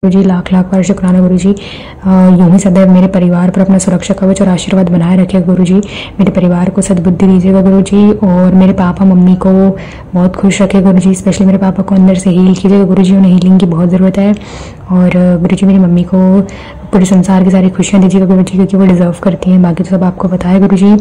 गुरुजी लाख लाख बार शुक्राना गुरुजी। यूं ही सदैव मेरे परिवार पर अपना सुरक्षा कवच और आशीर्वाद बनाए रखेगा गुरुजी। मेरे परिवार को सद्बुद्धि दीजिएगा गुरुजी और मेरे पापा मम्मी को बहुत खुश रखेगा गुरुजी। स्पेशली मेरे पापा को अंदर से हील कीजिएगा गुरुजी, उन्हें हीलिंग की बहुत ज़रूरत है। और गुरुजी मेरी मम्मी को पूरे संसार की सारी खुशियाँ दीजिएगा गुरुजी, क्योंकि वो डिज़र्व करती हैं। बाकी तो सब आपको पता है गुरुजी।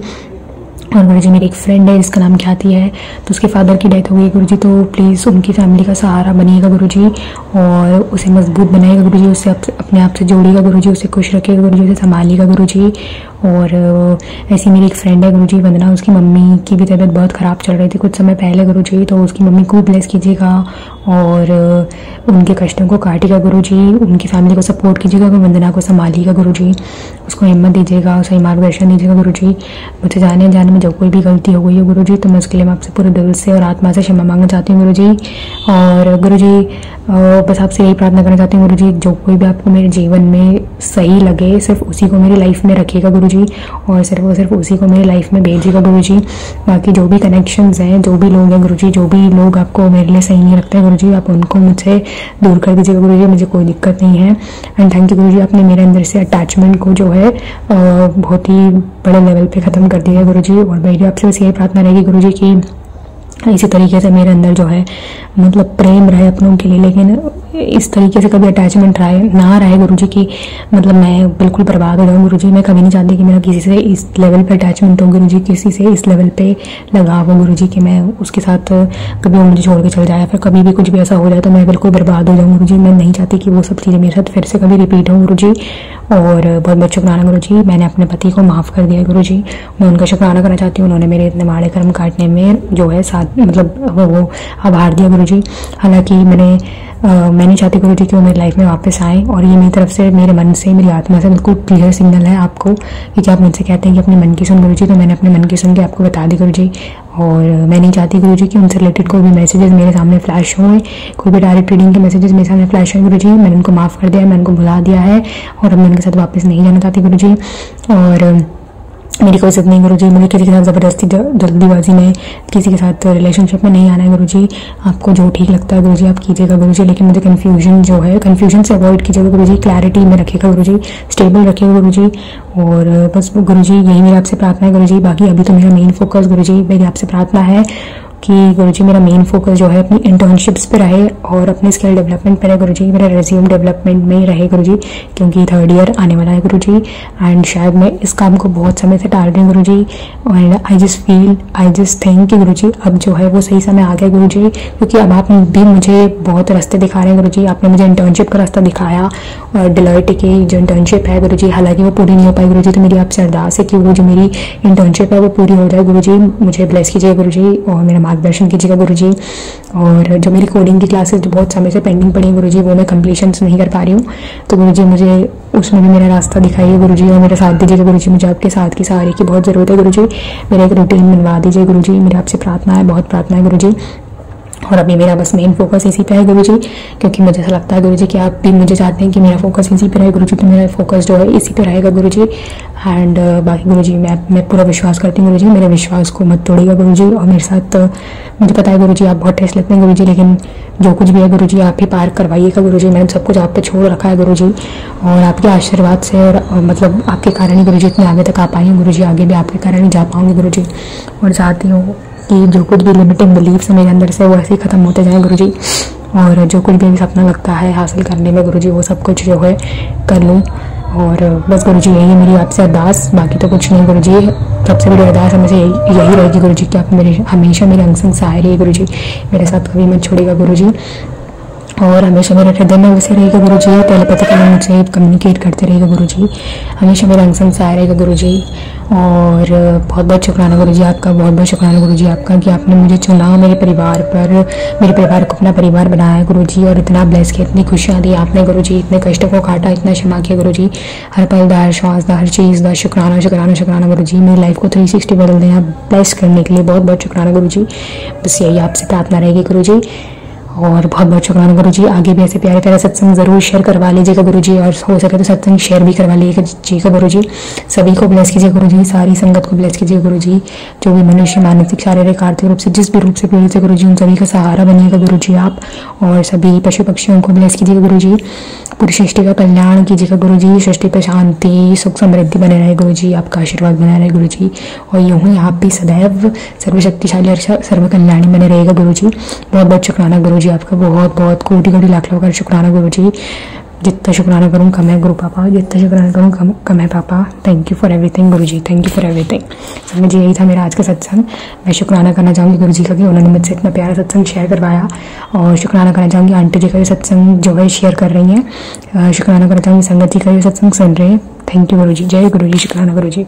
और गुरुजी मेरी एक फ्रेंड है जिसका नाम ख्याति है, तो उसके फादर की डेथ हो गई गुरुजी, तो प्लीज़ उनकी फैमिली का सहारा बनिएगा गुरुजी और उसे मजबूत बनाएगा गुरुजी, उससे अपने आप से जोड़िएगा गुरुजी, उसे खुश रखिएगा गुरुजी, उसे संभालिएगा गुरुजी। और ऐसी मेरी एक फ्रेंड है गुरुजी वंदना, उसकी मम्मी की भी तबीयत बहुत ख़राब चल रही थी कुछ समय पहले गुरुजी, तो उसकी मम्मी को भी ब्लेस कीजिएगा और उनके कष्टों को काटिएगा गुरुजी, उनकी फैमिली को सपोर्ट कीजिएगा, वंदना को संभालिएगा गुरुजी, उसको हिम्मत दीजिएगा, सही मार्गदर्शन दीजिएगा गुरुजी। मुझे जाने में जब कोई भी गलती हो गई है गुरुजी, तो मैं उसके लिए मैं आपसे पूरे दिल से और आत्मा से क्षमा मांगना चाहती हूँ गुरुजी। और गुरुजी बस आपसे यही प्रार्थना करना चाहती हूँ गुरुजी, जो कोई भी आपको मेरे जीवन में सही लगे सिर्फ उसी को मेरी लाइफ में रखिएगा गुरुजी और सिर्फ उसी को मेरी लाइफ में भेजिएगा गुरुजी। बाकी जो भी कनेक्शंस हैं, जो भी लोग हैं गुरुजी, जो भी लोग आपको मेरे लिए सही नहीं रखते हैं गुरुजी, आप उनको मुझसे दूर कर दीजिएगा गुरुजी, मुझे कोई दिक्कत नहीं है। एंड थैंक यू गुरुजी, आपने मेरे अंदर से अटैचमेंट को जो है बहुत ही बड़े लेवल पे ख़त्म कर दिया है गुरुजी। और मेरी आपसे बस यही प्रार्थना रहेगी गुरुजी कि इसी तरीके से मेरे अंदर जो है मतलब प्रेम रहे अपनों के लिए, लेकिन इस तरीके से कभी अटैचमेंट ना रहे गुरुजी की मतलब मैं बिल्कुल बर्बाद हो जाऊँ गुरुजी। मैं कभी नहीं चाहती कि मेरा किसी से इस लेवल पे अटैचमेंट हो गुरुजी, किसी से इस लेवल पे लगाव हो गुरुजी कि मैं उसके साथ कभी वो मुझे छोड़ के चल जाए या फिर कभी भी कुछ भी ऐसा हो जाए तो मैं बिल्कुल बर्बाद हो जाऊँ गुरुजी। मैं नहीं चाहती कि वो सब चीज़ें मेरे साथ फिर से कभी रिपीट हो गुरुजी। और बहुत बहुत शुक्राना गुरुजी, मैंने अपने पति को माफ़ कर दिया गुरुजी, मैं उनका शुक्राना करना चाहती हूँ, उन्होंने मेरे इतने माड़े कर्म काटने में जो है साथ मतलब वो आभार दिया गुरुजी। हालांकि मैं नहीं चाहती गुरुजी कि वो मेरी लाइफ में वापस आए, और ये मेरी तरफ से मेरे मन से मेरी आत्मा से बिल्कुल क्लियर सिग्नल है आपको, क्योंकि आप मुझसे कहते हैं कि अपने मन की सुन गुरुजी, तो मैंने अपने मन की सुन के आपको बता दी गुरुजी। और मैं नहीं चाहती गुरुजी कि उनसे रिलेटेड कोई भी मैसेजेस मेरे सामने फ्लैश हों, कोई भी डायरेक्ट रीडिंग के मैसेजेस मेरे सामने फ्लैश हों गुरुजी। मैंने उनको माफ़ कर दिया है, मैंने उनको भुला दिया है और अब मैं उनके साथ वापस नहीं जाना चाहती गुरुजी। और मेरी कोई इज्जत नहीं गुरुजी, मुझे किसी के साथ ज़बरदस्ती जल्दीबाजी में किसी के साथ रिलेशनशिप में नहीं आना है गुरुजी। आपको जो ठीक लगता है गुरुजी आप कीजिएगा गुरुजी, लेकिन मुझे कन्फ्यूजन से अवॉइड कीजिएगा गुरुजी, क्लैरिटी में रखिएगा गुरुजी, स्टेबल रखिएगा गुरुजी। और बस गुरुजी यही मेरी आपसे प्रार्थना है गुरुजी। बाकी अभी तो मेरा मेन फोकस गुरुजी, मेरी आपसे प्रार्थना है कि गुरुजी मेरा मेन फोकस जो है अपनी इंटर्नशिप्स पे रहे और अपने स्किल डेवलपमेंट पे रहे गुरुजी, मेरा रेज्यूम डेवलपमेंट में ही रहे गुरुजी, क्योंकि 3rd ईयर आने वाला है गुरुजी। एंड शायद मैं इस काम को बहुत समय से टाल रही हूँ गुरुजी, और आई जस्ट थिंक कि गुरुजी अब जो है वो सही समय आ गया गुरुजी, क्योंकि अब आप भी मुझे बहुत रास्ते दिखा रहे हैं गुरुजी। आपने मुझे इंटर्नशिप का रास्ता दिखाया और डिलॉयट की जो इंटर्नशिप है गुरुजी, हालांकि वो पूरी नहीं हो पाई गुरुजी, तो मेरी आपसे अरदास है कि वो जो मेरी इंटर्नशिप है वो पूरी हो जाए गुरुजी। मुझे ब्लेस कीजिए गुरुजी और मेरा मार्गदर्शन कीजिएगा गुरुजी। और जो मेरी कोडिंग की क्लासेस जो बहुत समय से पेंडिंग पड़ी हैं गुरुजी, वो मैं कंप्लीशंस नहीं कर पा रही हूँ, तो गुरुजी मुझे उसमें भी मेरा रास्ता दिखाइए गुरुजी और मेरा साथ दीजिएगा गुरुजी। मुझे आपके साथ की सहारे की बहुत ज़रूरत है गुरुजी, मेरा एक रूटीन बनवा दीजिए गुरुजी, मेरी आपसे प्रार्थना है, बहुत प्रार्थना है गुरुजी। और अभी मेरा बस मेन फोकस इसी पे है गुरुजी, क्योंकि मुझे ऐसा लगता है गुरुजी कि आप भी मुझे चाहते हैं कि मेरा फोकस इसी पे रहे गुरुजी, तो मेरा फोकस जो है इसी पे रहेगा गुरुजी। एंड बाकी गुरुजी मैं पूरा विश्वास करती हूँ गुरुजी, मेरे विश्वास को मत तोड़िएगा गुरुजी। और मेरे साथ मुझे पता है गुरुजी आप बहुत टेस्ट लेते हैं गुरुजी, लेकिन जो कुछ भी है गुरुजी आप ही पार करवाइएगा गुरुजी। मैंने सब कुछ आप पे छोड़ रखा है गुरुजी, और आपके आशीर्वाद से और मतलब आपके कारण ही गुरुजी इतने आगे तक आ पाई हूँ गुरुजी, आगे भी आपके कारण ही जा पाऊँगी गुरुजी। और चाहती हूँ कि जो कुछ भी लिमिटिंग बिलीफ्स है मेरे अंदर से वो ऐसे ही ख़त्म होते जाएं गुरुजी, और जो कुछ भी सपना लगता है हासिल करने में गुरुजी वो सब कुछ जो है कर लूँ। और बस गुरुजी यही मेरी आपसे अरदास, बाकी तो कुछ नहीं गुरुजी। सबसे बड़ी अरदास हमें से यही रहेगी गुरुजी कि आप मेरे हमेशा मेरे अंग संग सहाय रहिए गुरुजी, मेरे साथ कभी मत छोड़िएगा गुरुजी, और हमेशा मेरे हृदय में वैसे रहेगा गुरुजी, टेलीपैथिकली मुझसे कम्युनिकेट करते रहेगा गुरुजी, हमेशा मेरा अंग संग सहाय रहेगा गुरुजी। और बहुत बहुत शुक्राना गुरुजी आपका, बहुत बहुत शुक्राना गुरुजी आपका कि आपने मुझे चुना, मेरे परिवार को अपना परिवार बनाया गुरुजी, और इतना ब्लेस किया, इतनी खुशियाँ दी आपने गुरुजी, इतने कष्टों को काटा, इतना क्षमा किया गुरुजी, हर पल दा, हर श्वास दा, हर चीज़ दा शुक्राना शुक्राना शुक्राना गुरुजी। मेरी लाइफ को 360 बदल दें आप ब्लेस करने के लिए, बहुत बहुत शुक्राना गुरुजी। बस यही आपसे प्रार्थना रहेगी गुरुजी, और बहुत बहुत शुक्राना गुरुजी। आगे भी ऐसे प्यारे प्यारे सत्संग ज़रूर शेयर करवा लीजिएगा गुरुजी, और हो सके तो सत्संग शेयर भी करवा लीजिएगा गुरुजी। सभी को ब्लेस कीजिए गुरुजी, सारी संगत को ब्लेस कीजिए गुरुजी, जो भी मनुष्य मानसिक शारीरिक आर्थिक रूप से जिस भी रूप से पीड़ित है गुरुजी, उन सभी का सहारा बनिएगा गुरुजी आप, और सभी पशु पक्षियों को ब्लेस कीजिएगा गुरुजी। पूरी सृष्टि का कल्याण कीजिएगा गुरु जी। सृष्टि पे शांति सुख समृद्धि बने रहे गुरु जी, आपका आशीर्वाद बना रहे गुरु जी। और यूं ही आप भी सदैव सर्वशक्तिशाली और सर्व कल्याणी बने रहेगा गुरु जी। बहुत बहुत शुक्राना गुरु जी, आपका बहुत बहुत कोटि कोटि लाख लाख शुक्राना गुरु जी। जितना शुक्राना करूँ कम है गुरु पापा, जितना शुक्राना करूँ कम है पापा। Thank you for everything Guru ji, thank you for everything. समझ जी यही था मेरा आज का सत्संग। मैं शुक्राना करना चाहूँगी गुरु जी का कि उन्होंने मुझसे इतना प्यारा सत्संग शेयर करवाया, और शुक्राना करना चाहूँगी आंटी जी का भी सत्संग जो है शेयर कर रही हैं। शुक्राना करना चाहूँगी संगत जी का भी सत्संग सुन रहे हैं। थैंक यू गुरु जी, जय गुरु जी, शुक्राना गुरु जी।